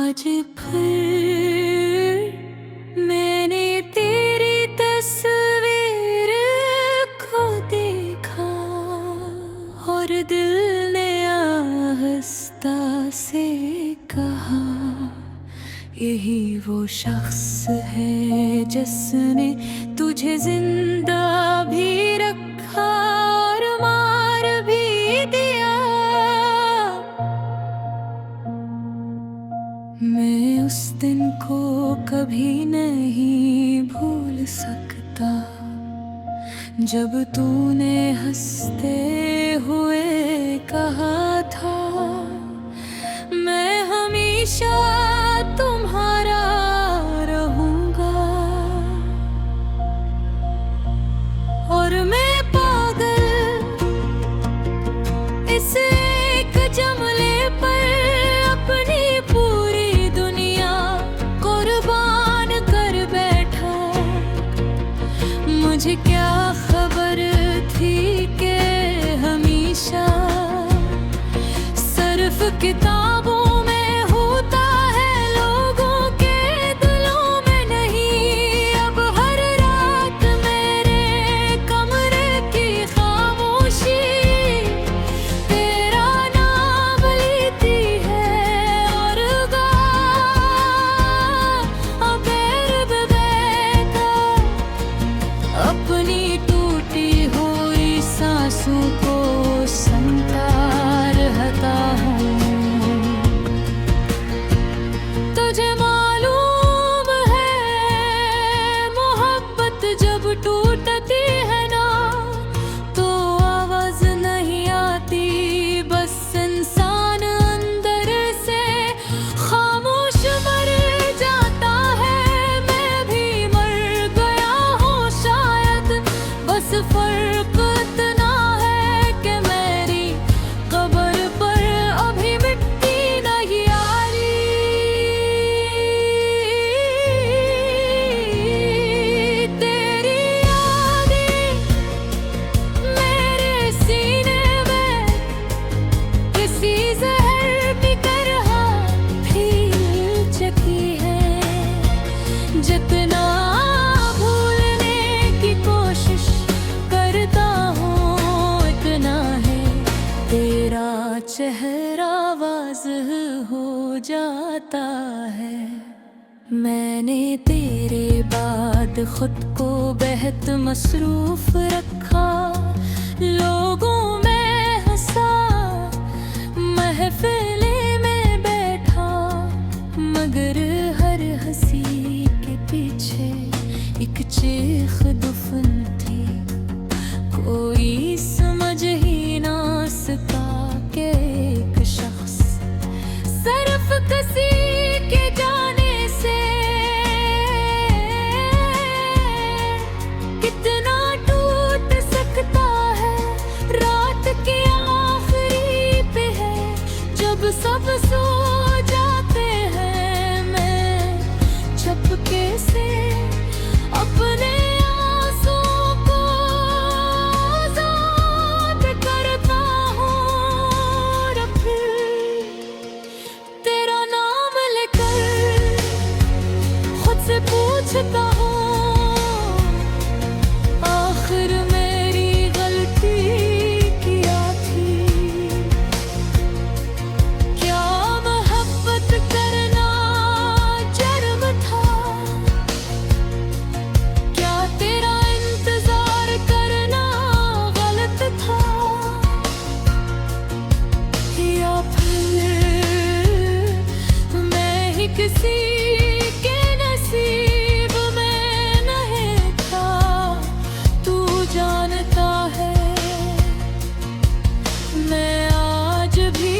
आज फिर मैंने तेरी तस्वीर को देखा और दिल ने आहिस्ता से कहा, यही वो शख्स है जिसने तुझे जिंदा भी रखा और मार भी दिया। मैं उस दिन को कभी नहीं भूल सकता जब तूने हंसते हुए कहा था, मैं हमेशा तुम्हारा रहूंगा। और मैं पागल इस एक जमले पर अपनी पूरी दुनिया कुर्बान कर बैठा। मुझे क्या खबर थी कि हमेशा सिर्फ किताबों में होता है, लोगों के दिलों में नहीं। अब हर रात मेरे कमरे की खामोशी तेरा नाम लेती है और अपनी टूटी हुई सांसों को सुनता रहता हूँ। तुझे मालूम है मोहब्बत जब टूटती है ना, तो आवाज नहीं आती, बस इंसान अंदर से खामोश मर जाता है। मैं भी मर गया हूँ शायद, बस फर्क इतना है कि मेरी कब्र पर अभी मिट्टी नहीं आ रही। तेरी यादें मेरे सीने में किसी जहर की तरह फैल चुकी है। जितना भूलने की कोशिश करता हूँ इतना है तेरा चेहरा वाज़ह हो जाता है। मैंने तेरे बाद खुद को बेहद मसरूफ रखा, लोगों में हंसा, महफिलें में बैठा, मगर हर हंसी के पीछे एक चीख दफन थी। कोई समझ ही ना सका कि एक शख्स सिर्फ किसी के जाने से कितना टूट सकता है। रात के आखिरी पे है जब सब सो जाते हैं, मैं चुपके से अपने आंसुओं को आज़ाद करता हूँ। और फिर तेरा नाम लेकर खुद से पूछता हूँ, आखिर मेरी गलती क्या थी? क्या मोहब्बत करना जुर्म था? क्या तेरा इंतजार करना गलत था? या फिर मैं ही किसी के नसीब में नहीं था? तू जानता है मैं आज भी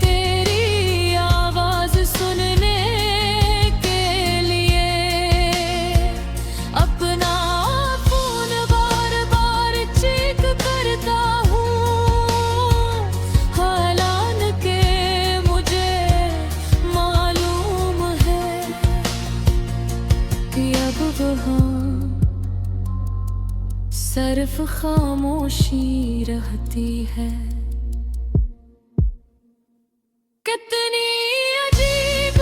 तेरी आवाज सुनने के लिए अपना फोन बार बार चेक करता हूँ। हालांकि मुझे मालूम है कि अब वहाँ सिर्फ खामोशी रहती है। कितनी अजीब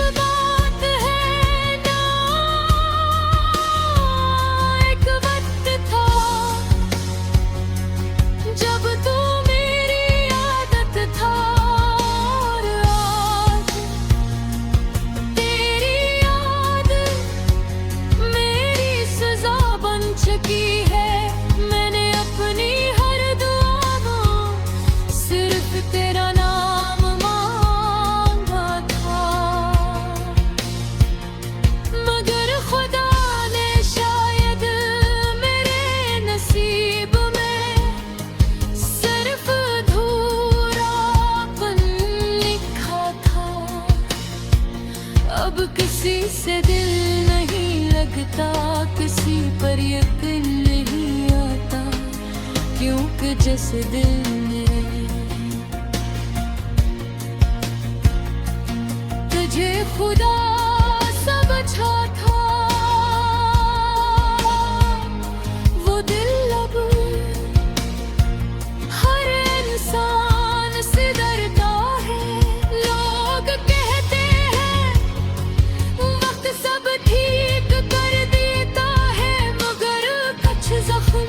अब किसी से दिल नहीं लगता, किसी पर यकीन नहीं आता, क्योंकि जिस दिल ने तुझे खुदा समझा था, वो दिल अब हर इंसान से डरता है। लोग कहते हैं वक्त सब ठीक कर देता है, मगर कुछ जख्म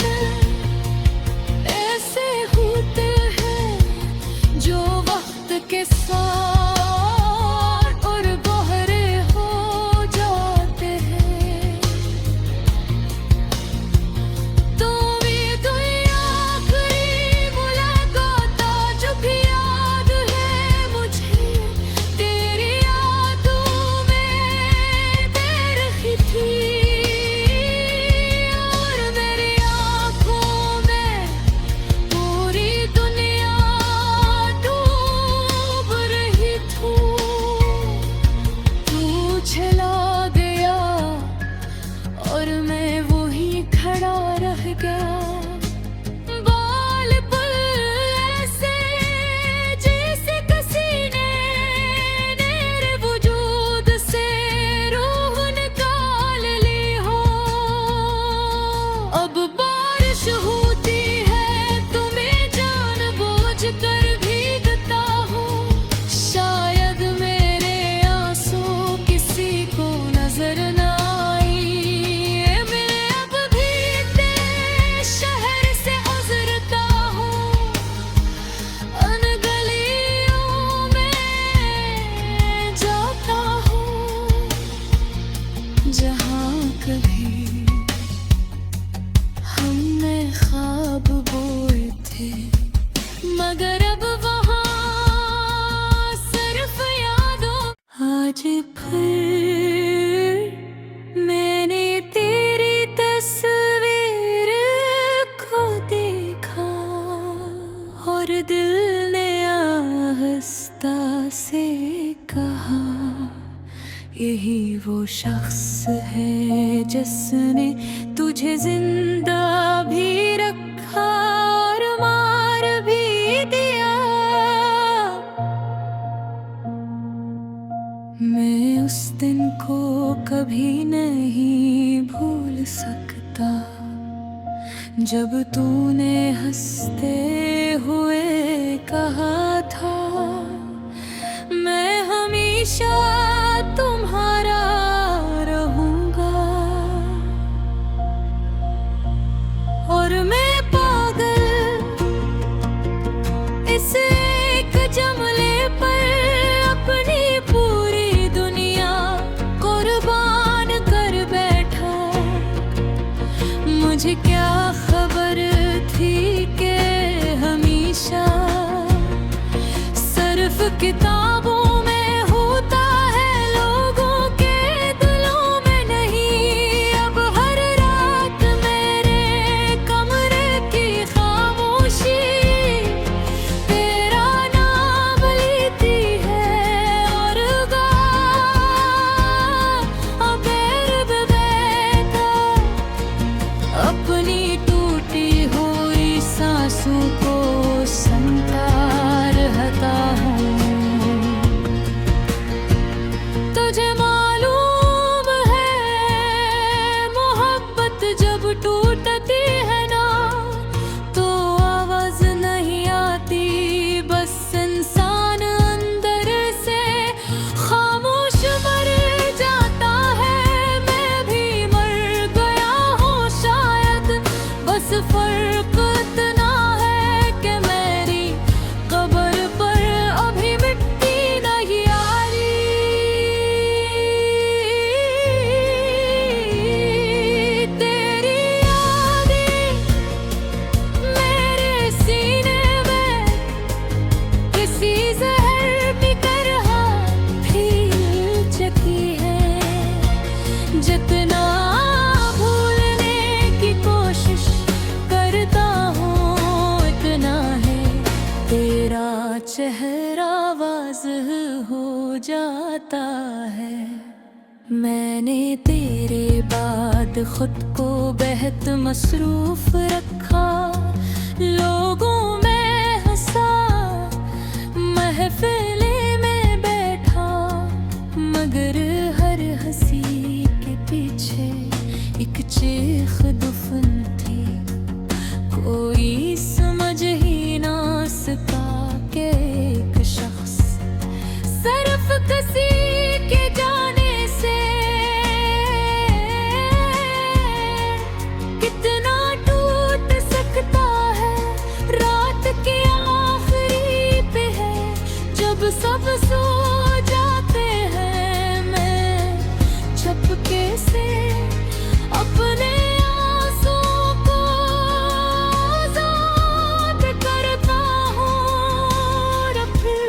ऐसे होते हैं जो वक्त के साथ और गहरे हो जाते हैं। तो ये दुनिया आखिरी मुलाकात जो भी याद है मुझे, तेरी यादों में तैर रही थी, और मेरी आँखों में पूरी दुनिया डूब रही थी। तू चला गया और मैं वहीं खड़ा रह गया। बाल पुल ऐसे जैसे किसी ने मेरे वजूद से रूह निकाल ली हो। अब बारिश होती है तो मैं जानबूझ कर भीगता हूँ, शायद मेरे आंसू किसी को नजर न आए। मैं अब भी तेरे शहर से गुजरता हूँ, अन गलियों में जाता हूँ, जहाँ कभी हमने ख्वाब बोए थे, मगर अब वहाँ सिर्फ यादों। आज फिर मैंने तेरी तस्वीर को देखा, और दिल ने आहिस्ता से कहा, यही वो शख्स है जिसने तुझे जिंदा भी रखा और मार भी दिया। मैं उस दिन को कभी नहीं भूल सकता, जब तूने हंसते हुए कहा था, मैं हमेशा तुम्हारा रहूंगा। और मैं पागल इस एक जमले पर अपनी पूरी दुनिया कुर्बान कर बैठा। मुझे क्या खबर थी कि हमेशा सिर्फ किताबों में होता है, लोगों के दिलों में नहीं। अब हर रात मेरे कमरे की खामोशी तेरा नाम लेती है, और अपनी टूटी हुई सांसों को संता रहता हूँ। तुझे मालूम है मोहब्बत जब टूटती है ना, तो आवाज नहीं आती, बस इंसान अंदर से खामोश मर जाता है। मैं भी मर गया हूँ शायद, बस फर्क इतना है कि मेरी कब्र पर अभी मिट्टी नहीं आ रही। तेरी यादें मेरे सीने में किसी जहर की तरह फैल चुकी है। जितना भूलने की कोशिश करता हूँ, इतना है तेरा चेहरा वाज़ह हो जाता है। मैंने तेरे बाद खुद को बेहद मसरूफ रखा, लोगों में हंसा, महफिले में बैठा, मगर हर हंसी के पीछे एक चीख दफन थी। कोई समझ ही ना सका कि एक शख्स सिर्फ किसी के जाने से कितना टूट सकता है। रात के आखिरी पे है जब सब सो जाते हैं, मैं चुपके से अपने आंसुओं को आज़ाद करता हूँ, और फिर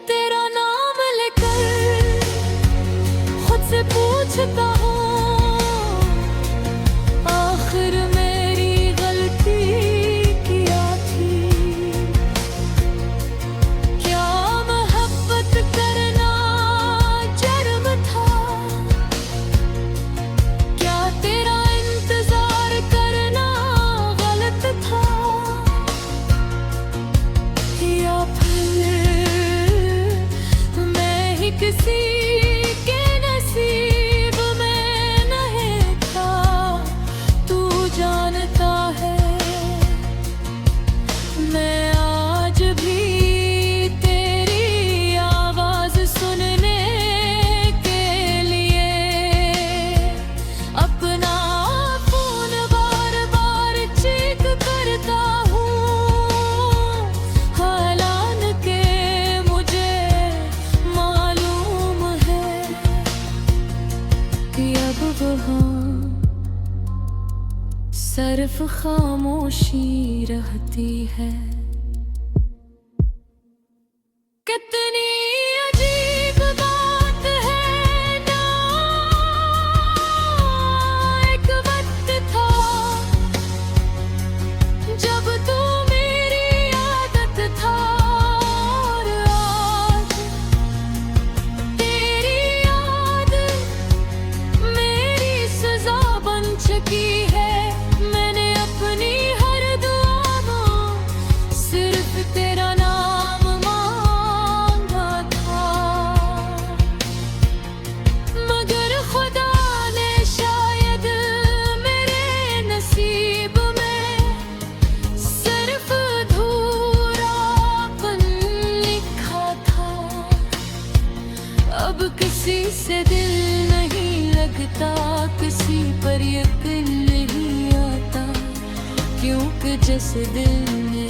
तेरा नाम लेकर खुद से पूछता हूँ, आखिर मेरी गलती क्या थी? क्या मोहब्बत करना जुर्म था? क्या तेरा इंतजार करना गलत था? या फिर मैं ही किसी के नसीब में नहीं था? तू जानता है मैं आज भी तेरी आवाज सुनने के लिए अपना फोन बार बार चेक करता हूँ, हालांकि मुझे मालूम है कि अब वहाँ सिर्फ खामोशी रहती है। कितनी अजीब बात है ना, एक वक्त था जब तू मेरी आदत था, और आज तेरी याद मेरी सजा बन चुकी है। मैंने अपनी हर दुआ में सिर्फ तेरा नाम मांगा था, मगर खुदा ने शायद मेरे नसीब में सिर्फ अधूरापन लिखा था। अब किसी से दिल नहीं लगता, किसी पर यकीन नहीं आता, क्योंकि जिस दिल ने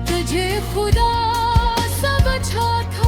तुझे खुदा समझा था